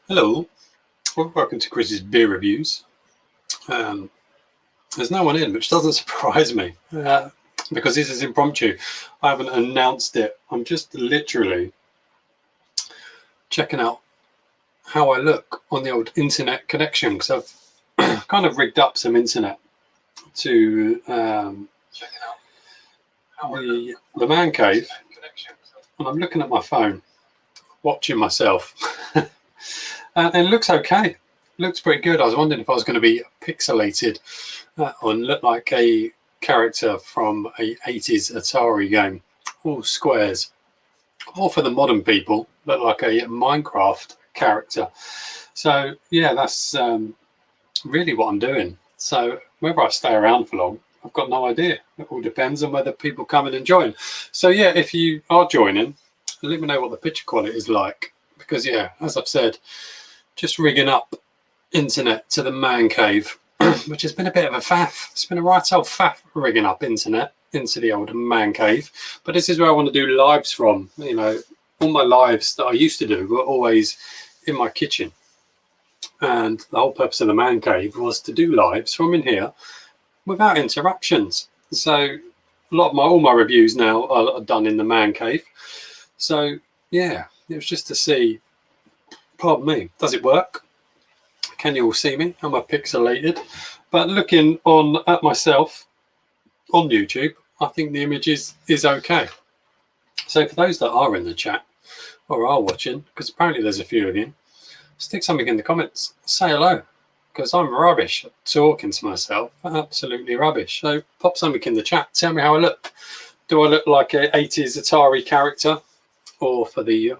Hello, welcome to Chris's Beer Reviews. There's no one in, which doesn't surprise me because this is impromptu. I haven't announced it. I'm just literally checking out how I look on the old internet connection because I've kind of rigged up some internet to the man cave, and I'm looking at my phone, watching myself. And it looks okay. It looks pretty good. I was wondering if I was going to be pixelated or look like a character from a 80s Atari game, all squares. Or for the modern people, look like a Minecraft character. So yeah, that's really what I'm doing. So whether I stay around for long, I've got no idea. It all depends on whether people come in and join. So yeah, if you are joining, let me know what the picture quality is like. Because yeah, as I've said, just rigging up internet to the man cave, which has been a bit of a faff. It's been a right old faff rigging up internet into the old man cave. But this is where I want to do lives from. You know, all my lives that I used to do were always in my kitchen. And the whole purpose of the man cave was to do lives from in here without interruptions. So a lot of all my reviews now are done in the man cave. So yeah, it was just to see, pardon me, does it work? Can you all see me? Am I pixelated? But looking on at myself on YouTube, I think the image is okay. So for those that are in the chat or are watching, because apparently there's a few of you, stick something in the comments, say hello, because I'm rubbish at talking to myself, absolutely rubbish. So pop something in the chat, tell me how I look. Do I look like an 80s Atari character, or for the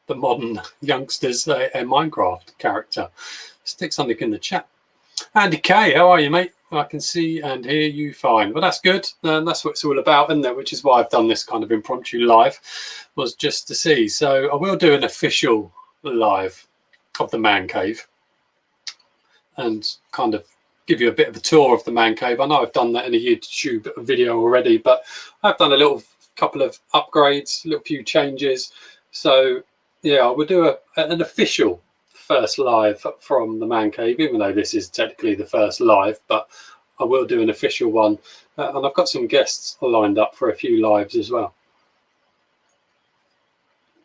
modern youngsters, a Minecraft character? Stick something in the chat. Andy K, how are you, mate? I can see and hear you fine. Well, that's good. And that's what it's all about, isn't it? Which is why I've done this kind of impromptu live, was just to see. So I will do an official live of the man cave and kind of give you a bit of a tour of the man cave. I know I've done that in a YouTube video already, but I've done a little couple of upgrades, a little few changes. So yeah, I will do an official first live from the man cave, even though this is technically the first live, but I will do an official one. And I've got some guests lined up for a few lives as well.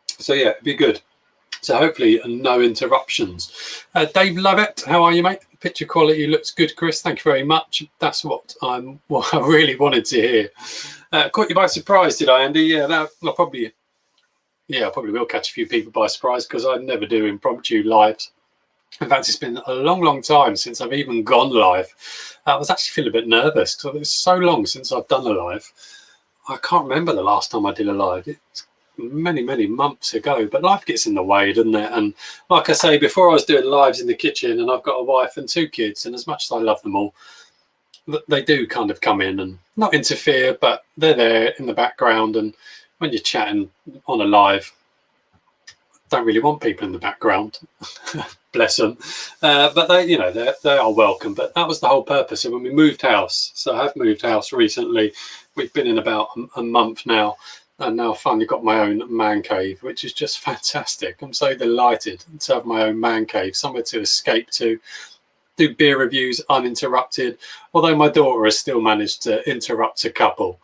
So yeah, it'd be good. So hopefully no interruptions. Dave Lovett, how are you, mate? Picture quality looks good, Chris. Thank you very much. That's what I really wanted to hear. Caught you by surprise, did I, Andy? Yeah, I probably will catch a few people by surprise because I never do impromptu lives. In fact, it's been a long time since I've even gone live. I was actually feeling a bit nervous because it was so long since I've done a live. I can't remember the last time I did a live. It's many months ago, but life gets in the way, doesn't it? And like I say, before I was doing lives in the kitchen, and I've got a wife and 2 kids, and as much as I love them all, they do kind of come in and not interfere, but they're there in the background. And when you're chatting on a live, don't really want people in the background. Bless them. But they are welcome. But that was the whole purpose. And when we moved house, so I have moved house recently. We've been in about a month now, and now I've finally got my own man cave, which is just fantastic. I'm so delighted to have my own man cave, somewhere to escape to, do beer reviews uninterrupted, although my daughter has still managed to interrupt a couple.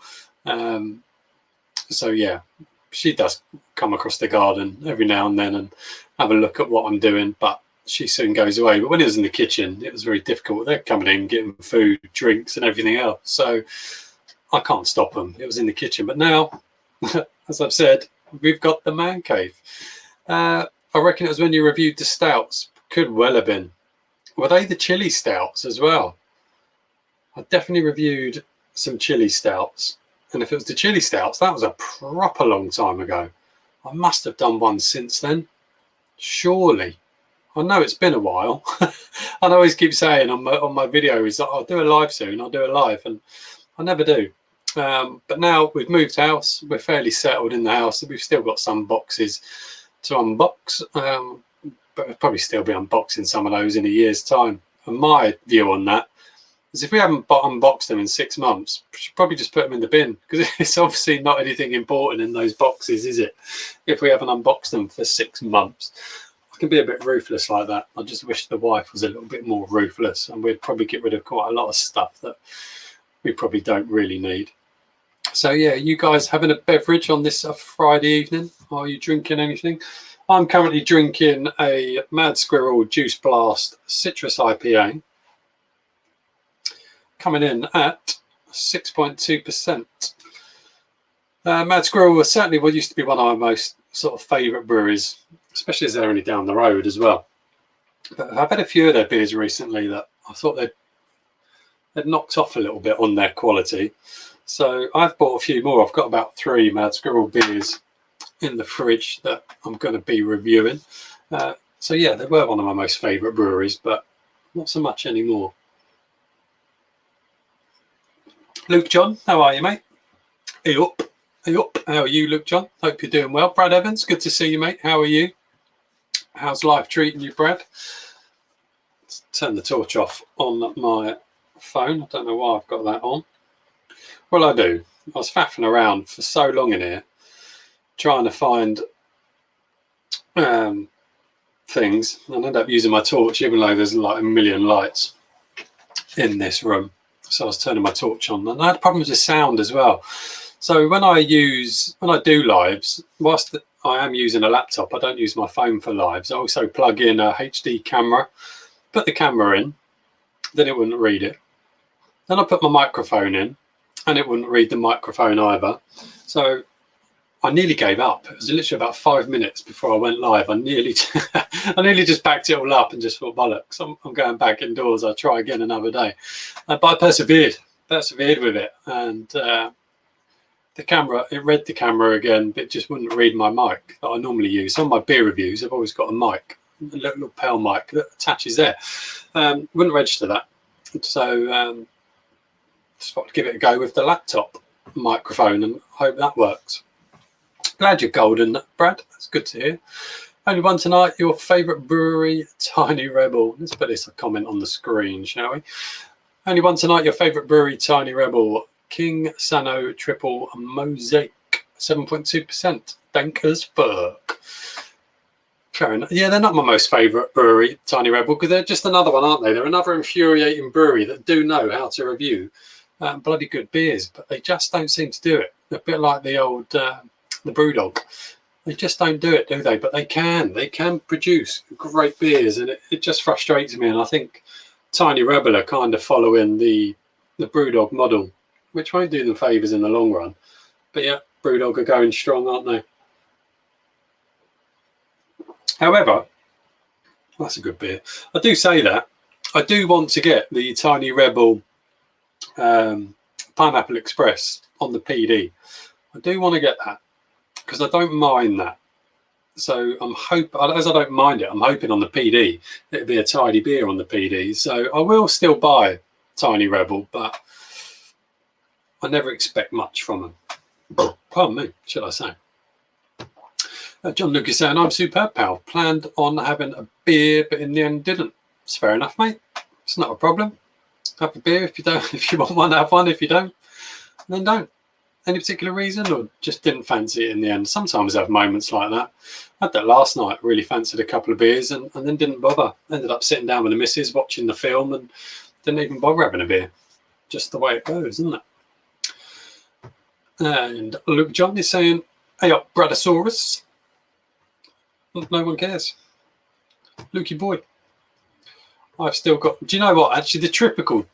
So yeah, she does come across the garden every now and then and have a look at what I'm doing, but she soon goes away. But when it was in the kitchen, it was very difficult. They're coming in, getting food, drinks and everything else. So I can't stop them. It was in the kitchen. But now, as I've said, we've got the man cave. I reckon it was when you reviewed the stouts. Could well have been. Were they the chili stouts as well? I definitely reviewed some chili stouts. And if it was the chili stouts, that was a proper long time ago. I must have done one since then. Surely. I know it's been a while. I always keep saying on my videos that I'll do a live soon, I'll do a live, and I never do. But now we've moved house, we're fairly settled in the house. We've still got some boxes to unbox, but we'll probably still be unboxing some of those in a year's time. And my view on that is if we haven't unboxed them in 6 months, we should probably just put them in the bin, because it's obviously not anything important in those boxes, is it? If we haven't unboxed them for 6 months. I can be a bit ruthless like that. I just wish the wife was a little bit more ruthless, and we'd probably get rid of quite a lot of stuff that we probably don't really need. So yeah, you guys having a beverage on this Friday evening? Are you drinking anything? I'm currently drinking a Mad Squirrel Juice Blast Citrus IPA, coming in at 6.2%. Mad Squirrel was certainly what used to be one of my most sort of favourite breweries, especially as they're only down the road as well. But I've had a few of their beers recently that I thought they'd knocked off a little bit on their quality. So I've bought a few more. I've got about 3 Mad Squirrel beers in the fridge that I'm going to be reviewing. So yeah, they were one of my most favourite breweries, but not so much anymore. Luke John, how are you, mate? Are you up? Are you up? How are you, Luke John? Hope you're doing well. Brad Evans, good to see you, mate. How are you? How's life treating you, Brad? Let's turn the torch off on my phone. I don't know why I've got that on. Well, I do. I was faffing around for so long in here, trying to find things, and I ended up using my torch, even though there's like a million lights in this room. So I was turning my torch on, and I had problems with sound as well. So when I do lives, whilst I am using a laptop, I don't use my phone for lives. I also plug in a HD camera, put the camera in, then it wouldn't read it. Then I put my microphone in, and it wouldn't read the microphone either. So I nearly gave up. It was literally about 5 minutes before I went live. I nearly just packed it all up and just thought, bollocks, I'm going back indoors. I'll try again another day. But I persevered with it. And the camera, it read the camera again, but it just wouldn't read my mic that I normally use. Some of my beer reviews, I've always got a mic, a little pale mic that attaches there. Wouldn't register that. So just thought to give it a go with the laptop microphone and hope that works. Glad you're golden, Brad. That's good to hear. Only one tonight, your favourite brewery, Tiny Rebel. Let's put this a comment on the screen, shall we? Only one tonight, your favourite brewery, Tiny Rebel. King Sano Triple Mosaic, 7.2%. Dank as fuck. Fair enough. Yeah, they're not my most favourite brewery, Tiny Rebel, because they're just another one, aren't they? They're another infuriating brewery that do know how to review bloody good beers, but they just don't seem to do it. They're a bit like the old the Brewdog. They just don't do it, do they? But they can produce great beers, and it just frustrates me. And I think Tiny Rebel are kind of following the Brewdog model, which won't do them favours in the long run. But yeah, Brewdog are going strong, aren't they? However, that's a good beer. I do say that. I do want to get the Tiny Rebel Pineapple Express on the PD. I do want to get that because I don't mind that. So I'm hoping, as I don't mind it, I'm hoping on the PD it'll be a tidy beer on the PD. So I will still buy Tiny Rebel, but I never expect much from them. Pardon me, should I say. John Lucas saying, I'm superb, pal. Planned on having a beer, but in the end didn't. It's fair enough, mate. It's not a problem. Have a beer if you don't. If you want one, have one. If you don't, then don't. Any particular reason, or just didn't fancy it in the end? Sometimes I have moments like that. I had that last night. Really fancied a couple of beers and then didn't bother. Ended up sitting down with the missus, watching the film, and didn't even bother having a beer. Just the way it goes, isn't it? And Luke John is saying, hey up, Bradosaurus. No one cares. Lukey boy. I've still got, do you know what? Actually, the Tripical,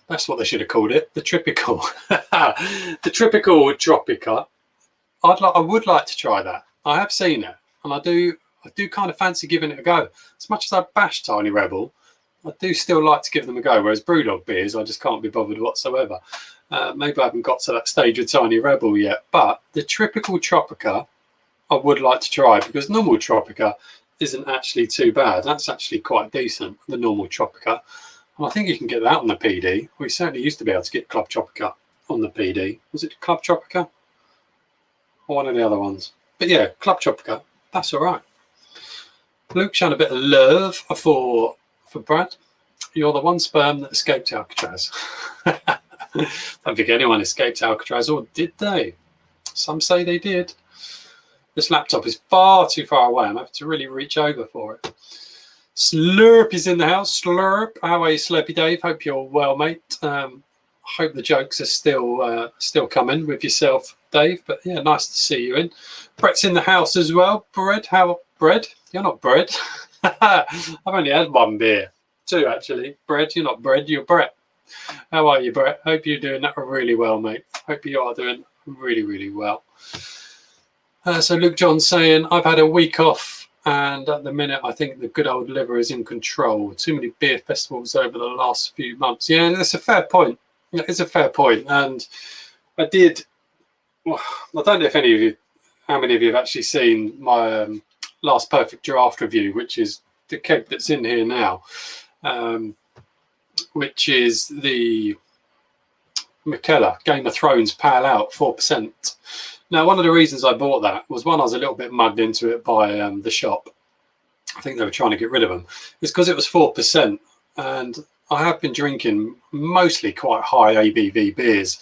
that's what they should have called it. The Tripical. The Tripical Tropica. I would like to try that. I have seen it, and I do kind of fancy giving it a go. As much as I bash Tiny Rebel, I do still like to give them a go. Whereas Brewdog beers, I just can't be bothered whatsoever. Maybe I haven't got to that stage with Tiny Rebel yet, but the Tripical Tropica, I would like to try, because normal Tropica isn't actually too bad. That's actually quite decent, the normal Tropica. And I think you can get that on the PD. We certainly used to be able to get Club Tropica on the PD. Was it Club Tropica? Or one of the other ones? But yeah, Club Tropica, that's all right. Luke showing a bit of love for Brad. You're the one sperm that escaped Alcatraz. Don't think anyone escaped Alcatraz, or did they? Some say they did. This laptop is far too far away. I'm having to really reach over for it. Slurp is in the house. Slurp. How are you, Slurpy Dave? Hope you're well, mate. Hope the jokes are still coming with yourself, Dave. But yeah, nice to see you in. Brett's in the house as well. Bread, Bread? You're not Bread. I've only had one beer. Two, actually. Bread, you're not Bread, you're Brett. How are you, Brett? Hope you're doing that really well, mate. Hope you are doing really, really well. So Luke John's saying, I've had a week off, and at the minute, I think the good old liver is in control. Too many beer festivals over the last few months. Yeah, that's a fair point. It's a fair point. And I did, well, I don't know if any of you, how many of you have actually seen my last Perfect Draft review, which is the keg that's in here now, which is the McKellar Game of Thrones Pale Ale 4%. Now, one of the reasons I bought that was, one, I was a little bit mugged into it by the shop. I think they were trying to get rid of them. It's because it was 4%, and I have been drinking mostly quite high ABV beers,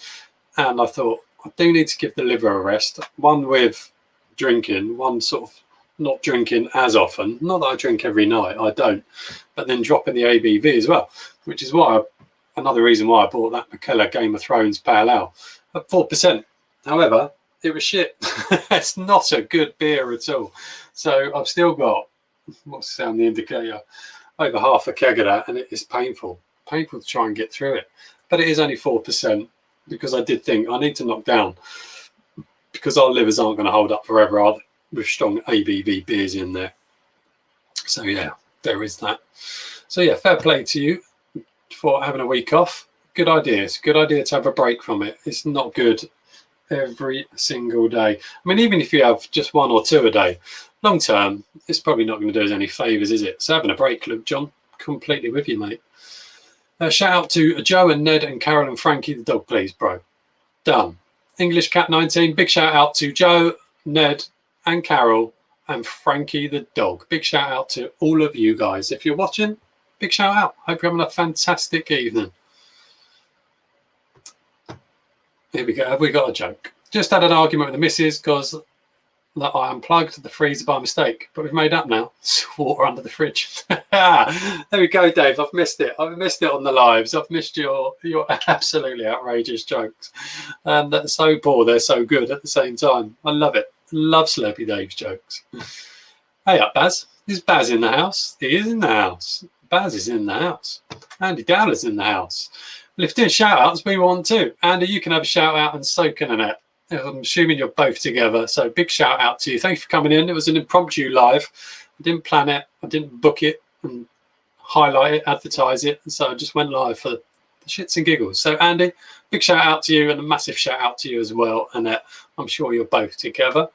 and I thought I do need to give the liver a rest. One with drinking, one sort of not drinking as often. Not that I drink every night, I don't, but then dropping the ABV as well, which is why another reason why I bought that McKellar Game of Thrones Pale Ale at 4%. However, it was shit. It's not a good beer at all. So I've still got, what's the sound, the indicator, over half a keg of that, and it is painful to try and get through it. But it is only 4%, because I did think I need to knock down, because our livers aren't going to hold up forever, are they, with strong ABV beers in there. So yeah, there is that. So yeah, fair play to you for having a week off. Good idea. It's a good idea to have a break from it. It's not good every single day. I mean, even if you have just one or two a day, long term, it's probably not going to do us any favours, is it? So having a break, Luke John, completely with you, mate. Shout out to Joe and Ned and Carol and Frankie the dog, please, bro. Done. English Cat 19, big shout out to Joe, Ned and Carol and Frankie the dog. Big shout out to all of you guys. If you're watching, big shout out. Hope you're having a fantastic evening. Here we go. Have we got a joke? Just had an argument with the missus because I unplugged the freezer by mistake, but we've made up now. It's water under the fridge. There we go, Dave. I've missed it. I've missed it on the lives. I've missed your absolutely outrageous jokes. And they're so poor, they're so good at the same time. I love it. Love Slurpy Dave's jokes. Hey up, Baz. Is Baz in the house? He is in the house. Baz is in the house. Andy Dowler's in the house. Well, if doing shout outs, we want to. Andy, you can have a shout out, and so can Annette. I'm assuming you're both together. So big shout out to you. Thanks for coming in. It was an impromptu live. I didn't plan it. I didn't book it and highlight it, advertise it. And so I just went live for the shits and giggles. So Andy, big shout out to you, and a massive shout out to you as well, Annette. I'm sure you're both together.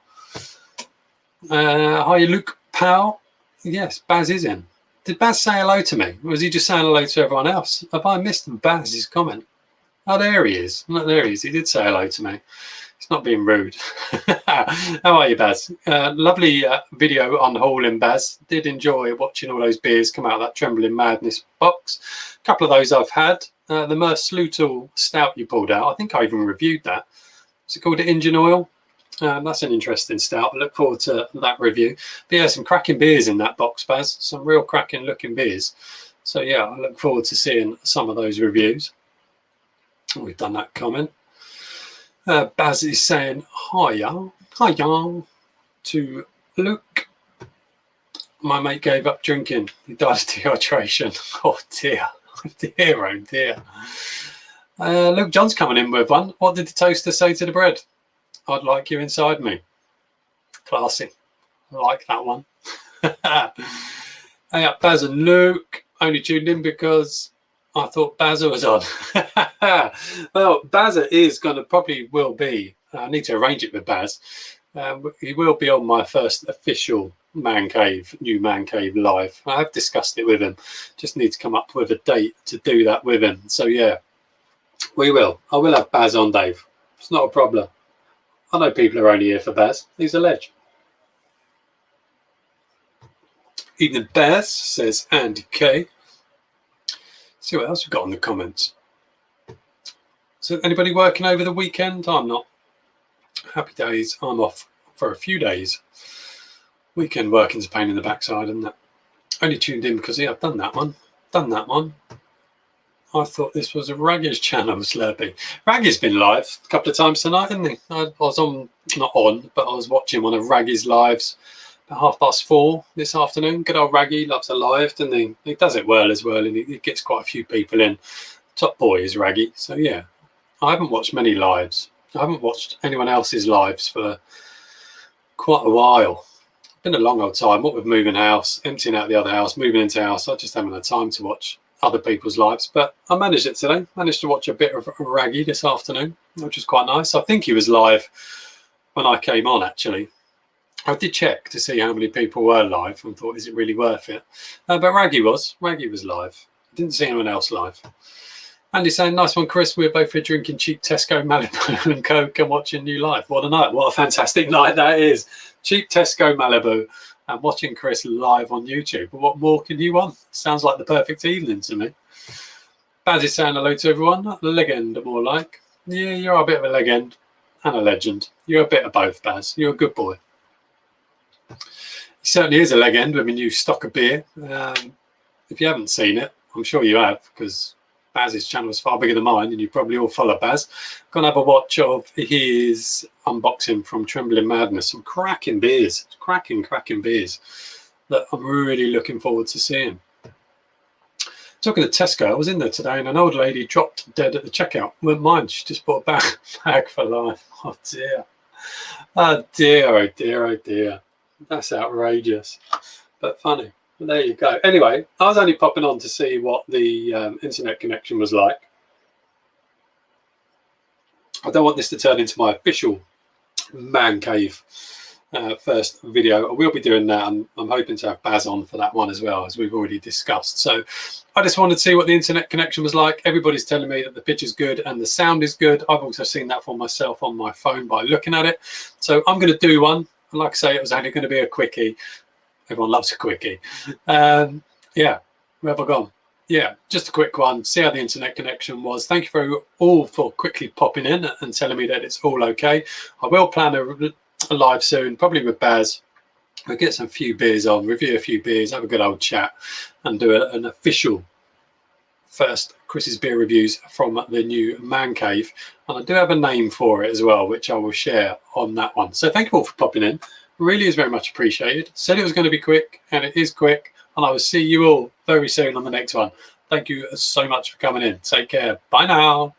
Hi, Luke Powell. Yes, Baz is in. Did Baz say hello to me? Or was he just saying hello to everyone else? Have I missed Baz's comment? Oh, there he is. No, there he is. He did say hello to me. He's not being rude. How are you, Baz? Lovely video on hauling, Baz. Did enjoy watching all those beers come out of that Trembling Madness box. A couple of those I've had. The Merslutal Stout you pulled out. I think I even reviewed that. Is it called Engine Oil? That's an interesting stout. I look forward to that review. But yeah, some cracking beers in that box, Baz. Some real cracking looking beers. So yeah, I look forward to seeing some of those reviews. We've done that comment. Baz is saying hiya to Luke. My mate gave up drinking. He died of dehydration. Oh dear. Dear, oh dear. Luke John's coming in with one. What did the toaster say to the bread? I'd like you inside me. Classy. I like that one. Hey up, Baz and Luke. Only tuned in because I thought Bazza was on. Well, Bazza is going to probably will be. I need to arrange it with Baz. He will be on my first official Man Cave, new Man Cave live. I have discussed it with him. Just need to come up with a date to do that with him. So yeah, we will. I will have Baz on, Dave. It's not a problem. I know people are only here for Baz. He's a ledge. Evening Baz, says Andy K. See what else we've got in the comments. So anybody working over the weekend? I'm not. Happy days. I'm off for a few days. Weekend working's a pain in the backside, isn't it? Only tuned in because I've done that one. I thought this was a Raggy's channel, Slurpee. Raggy's been live a couple of times tonight, hasn't he? I was on, not on, but I was watching one of Raggy's lives about 4:30 this afternoon. Good old Raggy loves a live, doesn't he? He does it well as well, and he gets quite a few people in. Top boy is Raggy. So yeah, I haven't watched many lives. I haven't watched anyone else's lives for quite a while. It's been a long old time. What with moving house, emptying out the other house, moving into house, I just haven't had time to watch other people's lives. But I managed it today. Managed to watch a bit of Raggy this afternoon, which was quite nice. I think he was live when I came on, actually. I did check to see how many people were live and thought, is it really worth it? But Raggy was live. I didn't see anyone else live. Andy's saying, nice one, Chris. We're both here drinking cheap Tesco Malibu and Coke and watching you live. What a night. What a fantastic night that is. Cheap Tesco Malibu and watching Chris live on YouTube. But what more can you want? Sounds like the perfect evening to me. Baz is saying hello to everyone. A legend, more like. Yeah, you're a bit of a legend and a legend. You're a bit of both, Baz. You're a good boy. He certainly is a legend with a new stock of beer. If you haven't seen it, I'm sure you have, because Baz's channel is far bigger than mine, and you probably all follow Baz. Gonna have a watch of his unboxing from Trembling Madness. Some cracking beers, cracking beers that I'm really looking forward to seeing. Talking to Tesco, I was in there today, and an old lady dropped dead at the checkout. Weren't mine. She just bought a bag for life. Oh dear, oh dear, oh dear, oh dear. That's outrageous, but funny. But there you go. Anyway, I was only popping on to see what the internet connection was like. I don't want this to turn into my official man cave first video. I will be doing that, and I'm hoping to have Baz on for that one as well, as we've already discussed. So I just wanted to see what the internet connection was like. Everybody's telling me that the pitch is good and the sound is good. I've also seen that for myself on my phone by looking at it. So I'm going to do one. And like I say, it was only going to be a quickie. Everyone loves a quickie. Yeah, where have I gone? Yeah, just a quick one. See how the internet connection was. Thank you all for quickly popping in and telling me that it's all okay. I will plan a live soon, probably with Baz. We'll get some few beers on, review a few beers, have a good old chat, and do an official first Chris's beer reviews from the new man cave. And I do have a name for it as well, which I will share on that one. So thank you all for popping in. Really is very much appreciated. Said it was going to be quick, and it is quick. And I will see you all very soon on the next one. Thank you so much for coming in. Take care. Bye now.